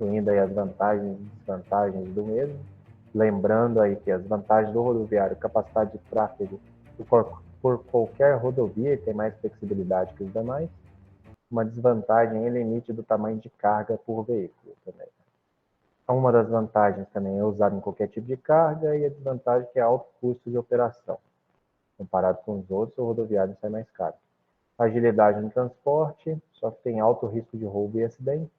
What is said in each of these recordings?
incluindo aí as vantagens e desvantagens do mesmo. Lembrando aí que as vantagens do rodoviário, capacidade de tráfego por qualquer rodovia, tem mais flexibilidade que os demais. Uma desvantagem é o limite do tamanho de carga por veículo também. Uma das vantagens também é usar em qualquer tipo de carga, e a desvantagem é que é alto custo de operação. Comparado com os outros, o rodoviário sai mais caro. Agilidade no transporte, só que tem alto risco de roubo e acidentes.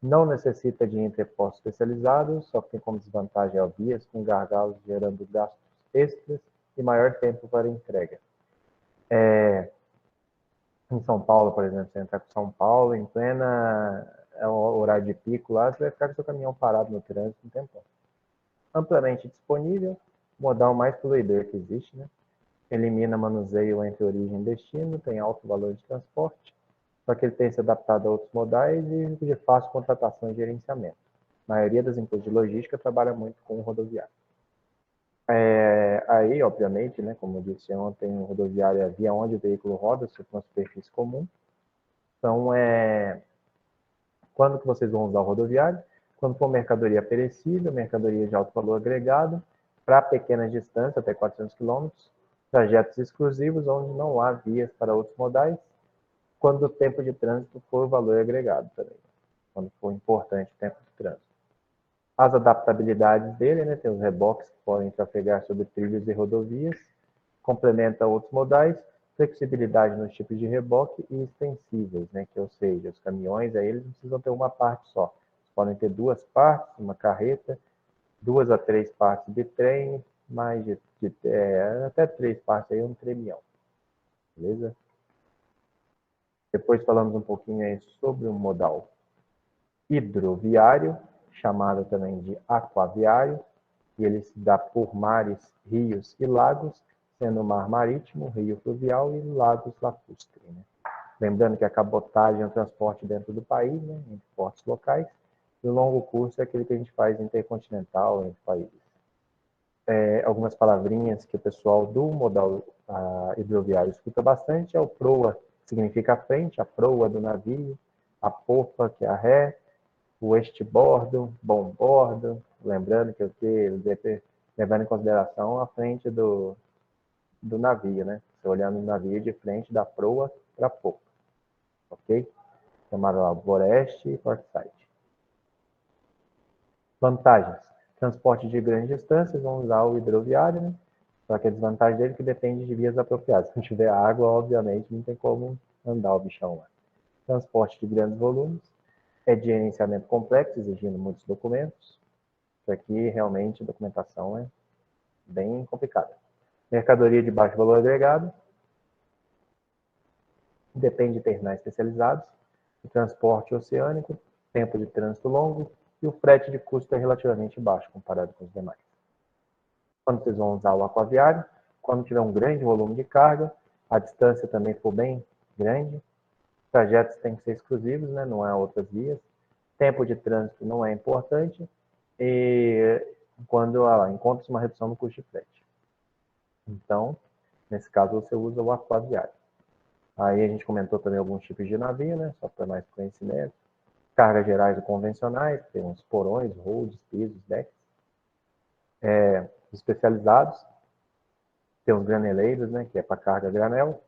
Não necessita de entrepostos especializados, só que tem como desvantagem vias com gargalos gerando gastos extras e maior tempo para entrega. Em São Paulo, por exemplo, você entrar com São Paulo, em plena horário de pico lá, você vai ficar com seu caminhão parado no trânsito um tempo. Amplamente disponível, modal mais poluidor que existe, né? Elimina manuseio entre origem e destino, tem alto valor de transporte, só que ele tem se adaptado a outros modais e de fácil contratação e gerenciamento. A maioria das empresas de logística trabalha muito com o rodoviário. Aí, obviamente, né, como eu disse ontem, o rodoviário é a via onde o veículo roda sobre uma superfície comum. Então, quando que vocês vão usar o rodoviário? Quando for mercadoria perecível, mercadoria de alto valor agregado, para pequenas distâncias, até 400 km, trajetos exclusivos onde não há vias para outros modais, quando o tempo de trânsito for valor agregado também, quando for importante o tempo de trânsito. As adaptabilidades dele, né, tem os reboques que podem trafegar sobre trilhos e rodovias, complementa outros modais, flexibilidade nos tipos de reboque e extensíveis, né, que ou seja, os caminhões aí eles não precisam ter uma parte só, eles podem ter duas partes, uma carreta, 2 a 3 partes de trem, mais até 3 partes aí um tremião, beleza? Depois falamos um pouquinho aí sobre o modal hidroviário, chamado também de aquaviário, e ele se dá por mares, rios e lagos, sendo o mar marítimo, rio fluvial e lagos lacustres. Né? Lembrando que a cabotagem é o transporte dentro do país, né, entre portos locais, e o longo curso é aquele que a gente faz intercontinental entre países. Algumas palavrinhas que o pessoal do modal hidroviário escuta bastante é o proa, que significa a frente, a proa do navio, a popa, que é a ré, o estibordo, bombordo, lembrando que levando em consideração a frente do navio, né? Você olhando o navio de frente da proa para a popa, ok? Chamado lá voreste e portside. Vantagens. Transporte de grandes distâncias, vamos usar o hidroviário, né? Só que a desvantagem dele é que depende de vias apropriadas. Se não tiver água, obviamente, não tem como andar o bichão lá. Transporte de grandes volumes, é de gerenciamento complexo, exigindo muitos documentos. Isso aqui, realmente, a documentação é bem complicada. Mercadoria de baixo valor agregado, depende de terminais especializados. O transporte oceânico, tempo de trânsito longo, e o frete de custo é relativamente baixo comparado com os demais. Quando vocês vão usar o aquaviário, quando tiver um grande volume de carga, a distância também for bem grande, trajetos têm que ser exclusivos, né? Não há outras vias, tempo de trânsito não é importante, e quando encontra-se uma redução no custo de frete. Então, nesse caso, você usa o aquaviário. Aí a gente comentou também alguns tipos de navio, né? Só para mais conhecimento. Cargas gerais e convencionais, tem uns porões, holds, pisos, decks. Especializados, tem os graneleiros, né? Que é para carga granel.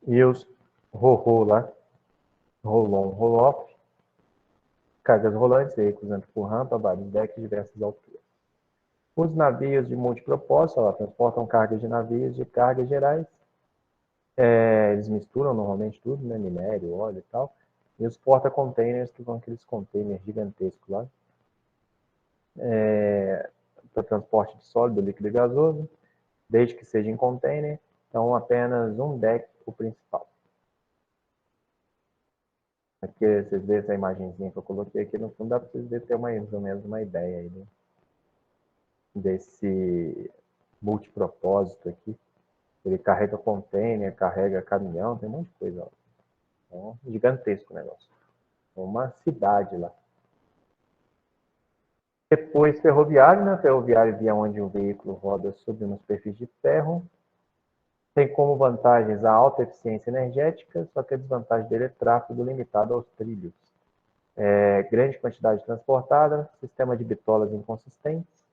E os ro-ro lá, roll-on, roll-off, cargas rolantes, veículos entram por rampa, vários decks, diversas alturas. Os navios de multipropósito, transportam cargas de navios de cargas gerais. Eles misturam normalmente tudo, né? Minério, óleo e tal. E os porta-containers, que são aqueles containers gigantescos lá. Para transporte de sólido, líquido e gasoso, desde que seja em container. Então, apenas um deck, o principal. Aqui vocês veem essa imagenzinha que eu coloquei aqui no fundo, dá para vocês verem ter mais ou menos uma ideia aí, né? Desse multipropósito aqui. Ele carrega container, carrega caminhão, tem um monte de coisa lá. Então, gigantesco o negócio. Uma cidade lá. Depois, ferroviário, né? Ferroviário via onde o veículo roda sobre uma superfície de ferro. Tem como vantagens a alta eficiência energética, só que a desvantagem dele é tráfego limitado aos trilhos. grande quantidade transportada, sistema de bitolas inconsistentes,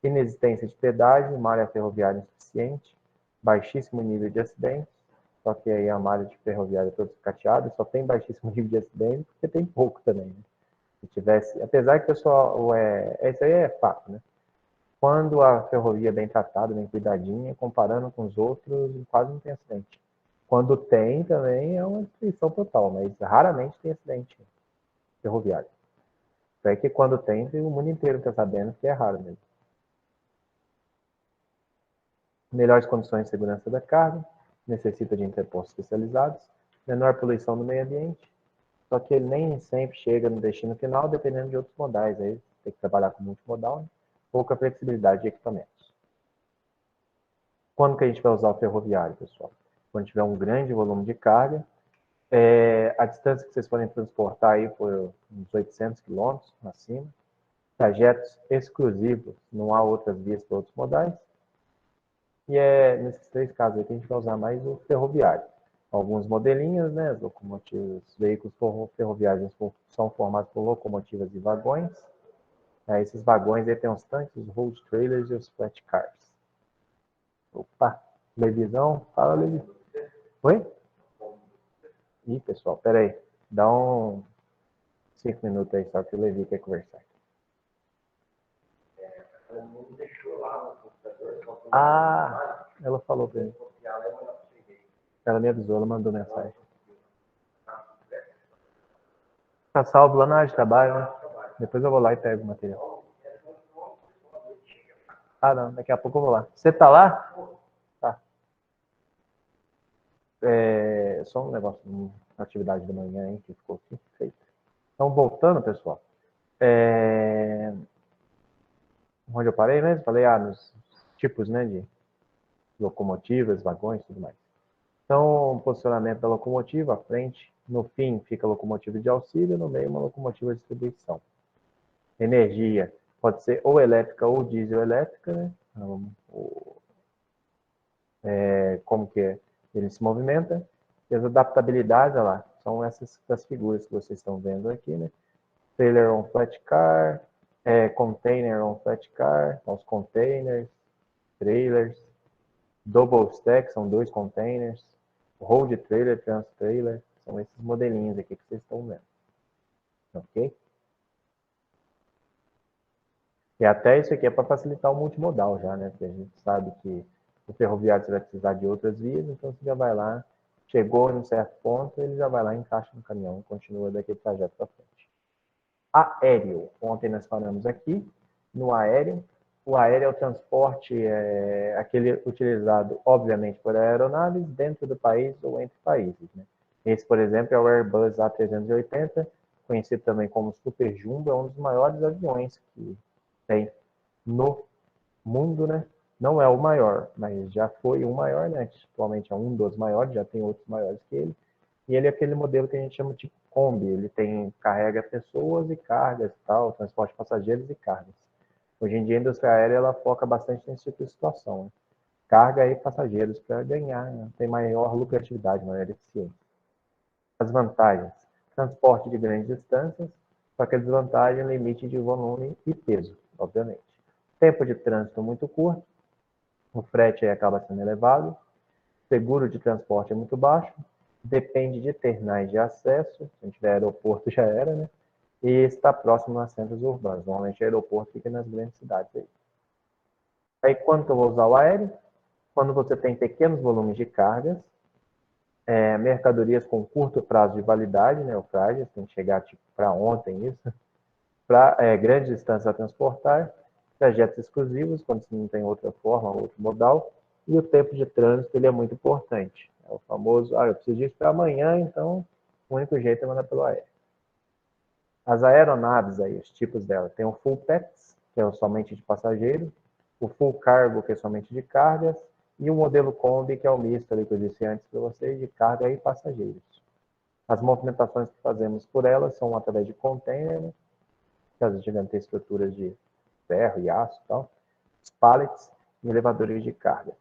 inexistência de pedágio, malha ferroviária insuficiente, baixíssimo nível de acidentes, só que aí a malha de ferroviária é toda cateada, só tem baixíssimo nível de acidentes, porque tem pouco também, né? Se tivesse, apesar que o pessoal, isso aí é fato, né? Quando a ferrovia é bem tratada, bem cuidadinha, comparando com os outros, quase não tem acidente. Quando tem, também é uma destruição total, mas raramente tem acidente ferroviário. É que quando tem, o mundo inteiro está sabendo que é raro mesmo. Melhores condições de segurança da carga, necessita de interpostos especializados, menor poluição no meio ambiente, só que ele nem sempre chega no destino final, dependendo de outros modais. Aí tem que trabalhar com multimodal, né? Pouca flexibilidade de equipamentos. Quando que a gente vai usar o ferroviário, pessoal? Quando tiver um grande volume de carga, a distância que vocês podem transportar aí por uns 800 quilômetros acima, trajetos exclusivos, não há outras vias para outros modais, e nesses 3 casos aí que a gente vai usar mais o ferroviário. Alguns modelinhos, né, as locomotivas, veículos ferroviários são formados por locomotivas e vagões. Esses vagões aí tem os tanques, os road trailers e os flat cars. Opa, Levisão, fala Levi. Oi? Ih, pessoal, pera aí. Dá 5 minutos aí só que o Levi quer conversar. Ah, ela falou pra mim. Ela me avisou, ela mandou mensagem. Tá salvo lá na área de trabalho, né? Depois eu vou lá e pego o material. Ah, não, daqui a pouco eu vou lá. Você tá lá? Tá. Só um negócio, uma atividade da manhã, hein, que ficou aqui feita. Então, voltando, pessoal. Onde eu parei mesmo? Falei, nos tipos, né, de locomotivas, vagões e tudo mais. Então, o posicionamento da locomotiva, à frente, no fim fica a locomotiva de auxílio, no meio uma locomotiva de distribuição. Energia pode ser ou elétrica ou diesel elétrica, né? Como que ele se movimenta. E as adaptabilidades, olha lá, são essas das figuras que vocês estão vendo aqui, né? Trailer on flat car, container on flat car, são os containers, trailers, double stack, são 2 containers, road trailer, trans trailer, são esses modelinhos aqui que vocês estão vendo. Ok? E até isso aqui é para facilitar o multimodal já, né? Porque a gente sabe que o ferroviário você vai precisar de outras vias, então você já vai lá, chegou em um certo ponto, ele já vai lá, encaixa no caminhão e continua daquele trajeto para frente. Aéreo. Ontem nós falamos aqui no aéreo. O aéreo é o transporte, aquele utilizado, obviamente, por aeronaves dentro do país ou entre países, né? Esse, por exemplo, é o Airbus A380, conhecido também como Super Jumbo, é um dos maiores aviões que tem no mundo, né? Não é o maior, mas já foi o maior, né? Atualmente é um dos maiores, já tem outros maiores que ele. E ele é aquele modelo que a gente chama de Kombi. Ele carrega pessoas e cargas e tal, transporte de passageiros e cargas. Hoje em dia a indústria aérea ela foca bastante nesse tipo de situação, né? Carga e passageiros para ganhar, né? Tem maior lucratividade, maior eficiência. As vantagens: transporte de grandes distâncias, só que a desvantagem é o limite de volume e peso, obviamente. Tempo de trânsito muito curto, o frete aí acaba sendo elevado, seguro de transporte é muito baixo, depende de terminais de acesso, se não tiver aeroporto já era, né? E está próximo a centros urbanos. Normalmente o aeroporto fica nas grandes cidades aí. Aí quando que eu vou usar o aéreo? Quando você tem pequenos volumes de cargas, mercadorias com curto prazo de validade, né, o prazo, tem que chegar tipo, para ontem isso, para grandes distâncias a transportar, trajetos exclusivos, quando você não tem outra forma, outro modal, e o tempo de trânsito ele é muito importante. É o famoso, eu preciso disso para amanhã, então o único jeito é mandar pelo aéreo. As aeronaves, aí, os tipos dela, tem o Full Packs, que é somente de passageiros, o Full Cargo, que é somente de cargas, e o modelo Kombi, que é o misto, ali, que eu disse antes para vocês, de carga e passageiros. As movimentações que fazemos por elas são através de container, né? Que às vezes tem estruturas de ferro e aço e tal, os pallets e elevadores de carga.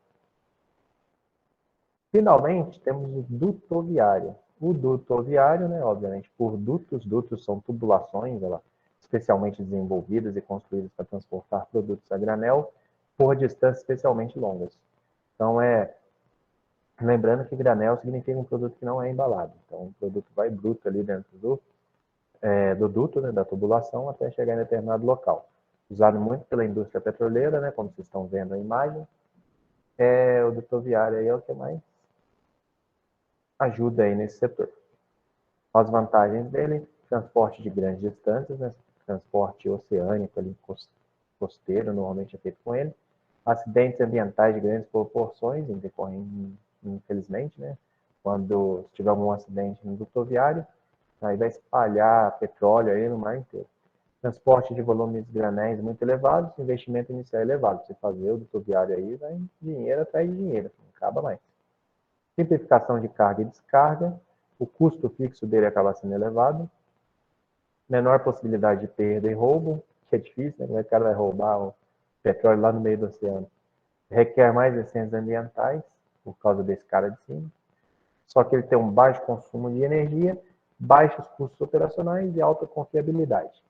Finalmente, temos o duto viário. o duto oviário, né, obviamente, por dutos. Dutos são tubulações, especialmente desenvolvidas e construídas para transportar produtos a granel por distâncias especialmente longas. Então, lembrando que granel significa um produto que não é embalado. Então, o produto vai bruto ali dentro do duto, né, da tubulação, até chegar em determinado local. Usado muito pela indústria petroleira, né, como vocês estão vendo a imagem. O duto viário aí é o que mais ajuda aí nesse setor. As vantagens dele: transporte de grandes distâncias, né, transporte oceânico, ali, costeiro, normalmente é feito com ele. Acidentes ambientais de grandes proporções, infelizmente, né? Quando tiver algum acidente no duto viário, aí vai espalhar petróleo aí no mar inteiro. Transporte de volumes de granéis muito elevados, investimento inicial elevado. Você fazer o duto viário aí, vai dinheiro atrás de dinheiro, não acaba mais. Simplificação de carga e descarga, o custo fixo dele acaba sendo elevado. Menor possibilidade de perda e roubo, que é difícil, né? Como é que o cara vai roubar o petróleo lá no meio do oceano? Requer mais licenças ambientais, por causa desse cara de cima. Só que ele tem um baixo consumo de energia, baixos custos operacionais e alta confiabilidade.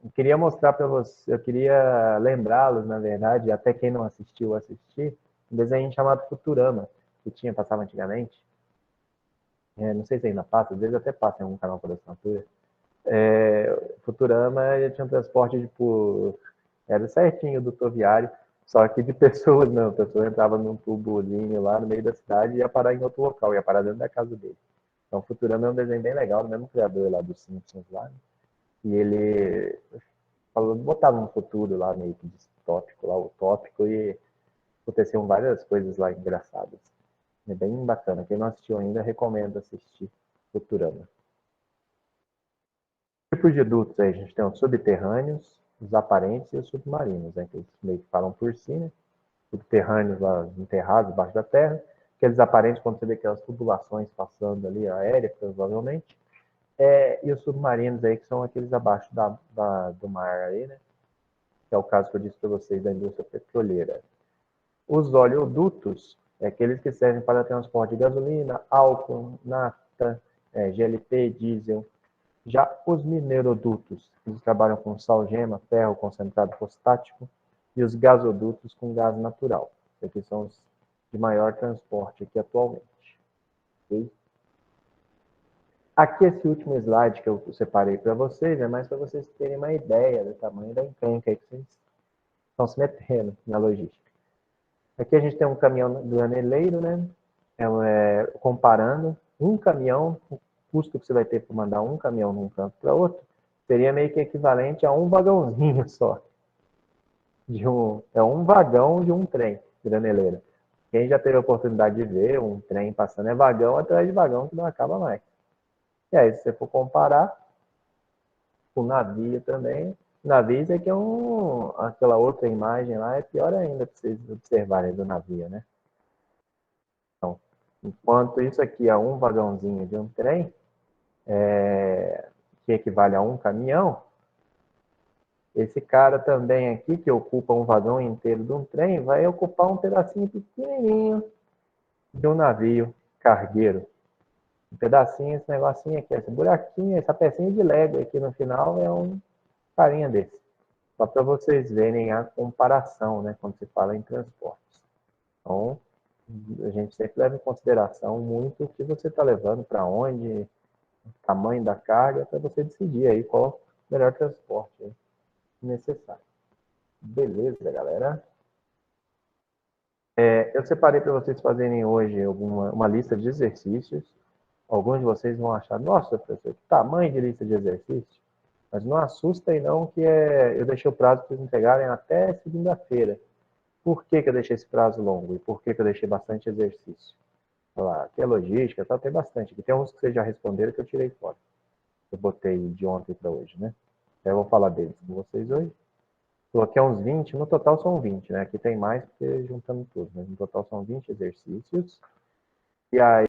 Eu queria mostrar para vocês, eu queria lembrá-los, na verdade, até quem não assistiu, assistir, um desenho chamado Futurama, que passava antigamente. Não sei se ainda passa, às vezes até passa em algum canal por assinatura. Futurama tinha um transporte era certinho do rodoviário, só que de pessoas não. A pessoa entrava num tubozinho lá no meio da cidade e ia parar em outro local, ia parar dentro da casa dele. Então, Futurama é um desenho bem legal, do mesmo criador lá dos Simpsons lá, né? E ele botava um futuro lá meio que distópico, lá, utópico, e aconteciam várias coisas lá engraçadas. É bem bacana. Quem não assistiu ainda, recomendo assistir Futurama. Tipos de dutos aí, a gente tem os subterrâneos, os aparentes e os submarinos, né, que eles meio que falam por si, né? Subterrâneos lá enterrados debaixo da terra, aqueles aparentes quando você vê aquelas tubulações passando ali, aérea, provavelmente, e os submarinos aí que são aqueles abaixo do mar aí, né? Que é o caso que eu disse para vocês da indústria petroleira. Os oleodutos, aqueles que servem para transporte de gasolina, álcool, nafta, GLP, diesel. Já os minerodutos, eles trabalham com salgema, ferro concentrado fosfático, e os gasodutos com gás natural. Esses são os de maior transporte aqui atualmente. Okay? Aqui esse último slide que eu separei para vocês é mais para vocês terem uma ideia do tamanho da encrenca que vocês estão se metendo na logística. Aqui a gente tem um caminhão graneleiro, né? Comparando um caminhão, o custo que você vai ter para mandar um caminhão de um canto para outro, seria meio que equivalente a um vagãozinho só. É um vagão de um trem graneleiro. Quem já teve a oportunidade de ver um trem passando, é vagão atrás de vagão que não acaba mais. E aí, se você for comparar com o navio também, navio é que aquela outra imagem lá é pior ainda para vocês observarem do navio, né? Então, enquanto isso aqui é um vagãozinho de um trem, que equivale a um caminhão, esse cara também aqui, que ocupa um vagão inteiro de um trem, vai ocupar um pedacinho pequenininho de um navio cargueiro. Um pedacinho, esse negocinho aqui, esse buraquinho, essa pecinha de Lego aqui no final é um carinha desse. Só para vocês verem a comparação, né, quando se fala em transportes. Então, a gente sempre leva em consideração muito o que você está levando, para onde, o tamanho da carga, para você decidir aí qual o melhor transporte necessário. Beleza, galera? Eu separei para vocês fazerem hoje uma lista de exercícios. Alguns de vocês vão achar, nossa, professor, que tamanho de lista de exercícios. Mas não assustem não, que eu deixei o prazo para vocês entregarem até segunda-feira. Por que eu deixei esse prazo longo? E por que eu deixei bastante exercício? Lá, aqui é logística, tá? Tem bastante. Aqui tem uns que vocês já responderam que eu tirei fora. Eu botei de ontem para hoje, né? Eu vou falar deles com vocês hoje. Coloquei uns 20, no total são 20, né? Aqui tem mais porque juntando tudo, mas no total são 20 exercícios. E aí